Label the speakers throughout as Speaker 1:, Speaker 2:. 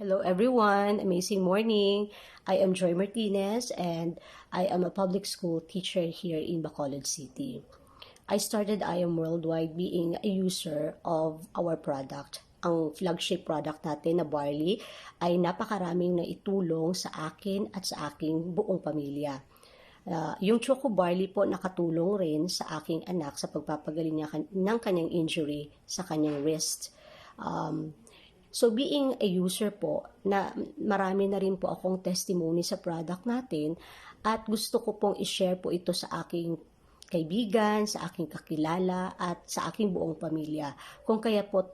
Speaker 1: Hello everyone, amazing morning. I am Joy Martinez and I am a public school teacher here in Bacolod City. I started I Am Worldwide being a user of our product. Ang flagship product natin na barley ay napakaraming naitulong sa akin at sa aking buong pamilya. Yung Choco Barley po nakatulong rin sa aking anak sa pagpapagaling niya ng kanyang injury sa kanyang wrist. So being a user po, na marami na rin po akong testimony sa product natin at gusto ko pong i-share po ito sa aking kaibigan, sa aking kakilala at sa aking buong pamilya. Kung kaya po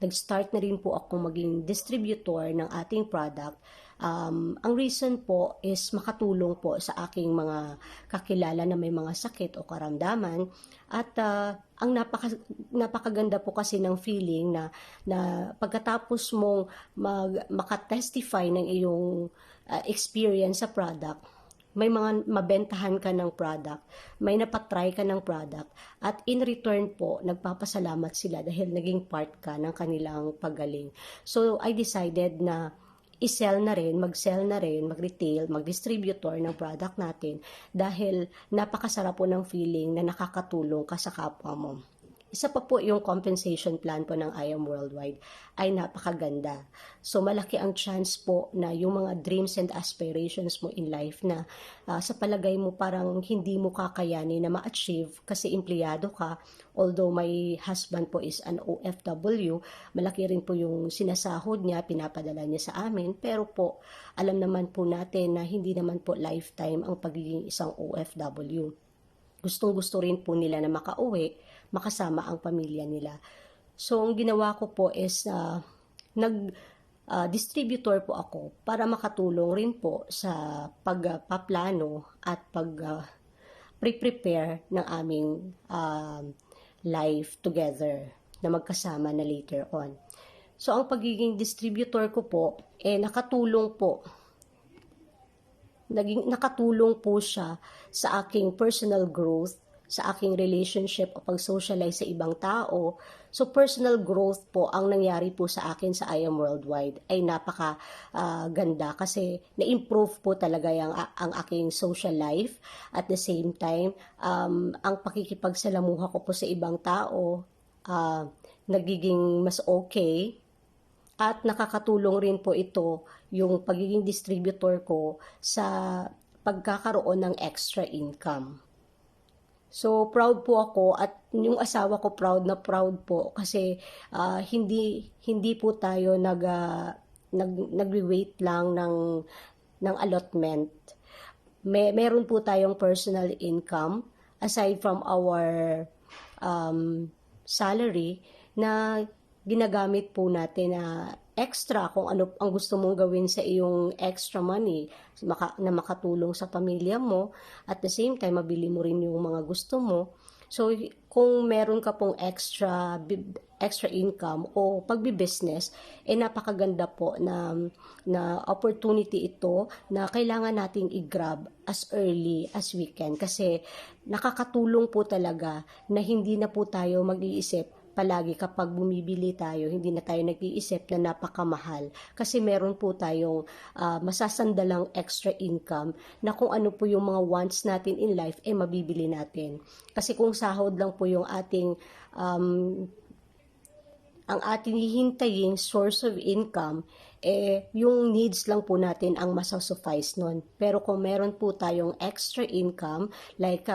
Speaker 1: nag-start na rin po ako maging distributor ng ating product. Ang reason po is makatulong po sa aking mga kakilala na may mga sakit o karamdaman at ang napakaganda po kasi ng feeling na pagkatapos mong makatestify ng iyong experience sa product, may mga mabentahan ka ng product, may napatry ka ng product, at in return po, nagpapasalamat sila dahil naging part ka ng kanilang paggaling. So, I decided na i-sell na rin, mag-sell na rin, mag-retail, mag-distributor ng product natin dahil napakasarap po ng feeling na nakakatulong ka sa kapwa mo. Isa pa po yung compensation plan po ng I Am Worldwide ay napakaganda. So malaki ang chance po na yung mga dreams and aspirations mo in life na sa palagay mo parang hindi mo kakayanin na ma-achieve kasi empleyado ka, although my husband po is an OFW, malaki rin po yung sinasahod niya, pinapadala niya sa amin, pero po alam naman po natin na hindi naman po lifetime ang pagiging isang OFW. Gustong-gusto rin po nila na makauwi, makasama ang pamilya nila. So, ang ginawa ko po is distributor po ako para makatulong rin po sa pagpaplano at prepare ng aming life together na magkasama na later on. So, ang pagiging distributor ko po, nakatulong po siya sa aking personal growth, sa aking relationship o pag-socialize sa ibang tao. So personal growth po ang nangyari po sa akin sa I Am Worldwide ay napaka ganda kasi na-improve po talaga ang aking social life. At the same time, ang pakikipagsalamuha ko po sa ibang tao nagiging mas okay. At nakakatulong rin po ito yung pagiging distributor ko sa pagkakaroon ng extra income. So proud po ako at yung asawa ko proud po kasi hindi po tayo nagwi-wait lang ng allotment. Meron po tayong personal income aside from our salary na ginagamit po natin na extra kung ano ang gusto mong gawin sa iyong extra money na makatulong sa pamilya mo at the same time mabili mo rin yung mga gusto mo. So kung meron ka pong extra income o pagbi-business, napakaganda po na opportunity ito na kailangan nating i-grab as early as we can kasi nakakatulong po talaga na hindi na po tayo mag-iisip palagi kapag bumibili tayo, hindi na tayo nag-iisip na napakamahal kasi meron po tayong masasandalang extra income na kung ano po yung mga wants natin in life, mabibili natin. Kasi kung sahod lang po yung ang ating hihintayin source of income, yung needs lang po natin ang masasuffice nun. Pero kung meron po tayong extra income, like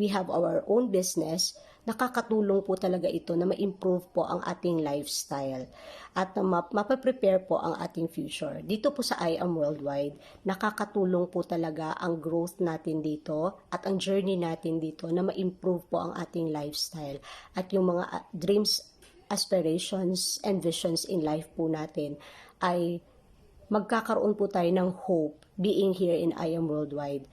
Speaker 1: we have our own business, nakakatulong po talaga ito na ma-improve po ang ating lifestyle at mapaprepare po ang ating future. Dito po sa I Am Worldwide, nakakatulong po talaga ang growth natin dito at ang journey natin dito na ma-improve po ang ating lifestyle at yung mga dreams, aspirations, and visions in life po natin ay magkakaroon po tayo ng hope being here in I Am Worldwide.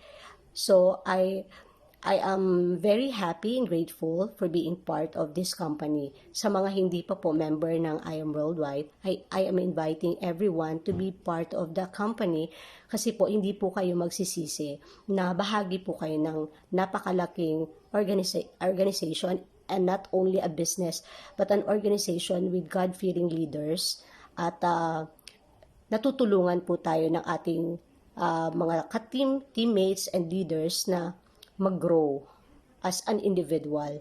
Speaker 1: So, I am very happy and grateful for being part of this company. Sa mga hindi pa po member ng I Am Worldwide, I am inviting everyone to be part of the company kasi po hindi po kayo magsisisi na bahagi po kayo ng napakalaking organization and not only a business but an organization with God-fearing leaders at natutulungan po tayo ng ating mga teammates and leaders na mag-grow as an individual.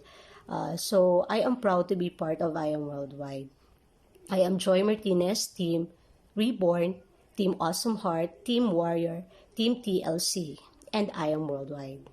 Speaker 1: So I am proud to be part of I Am Worldwide. I am Joy Martinez, Team Reborn, Team Awesome Heart, Team Warrior, Team TLC, and I Am Worldwide.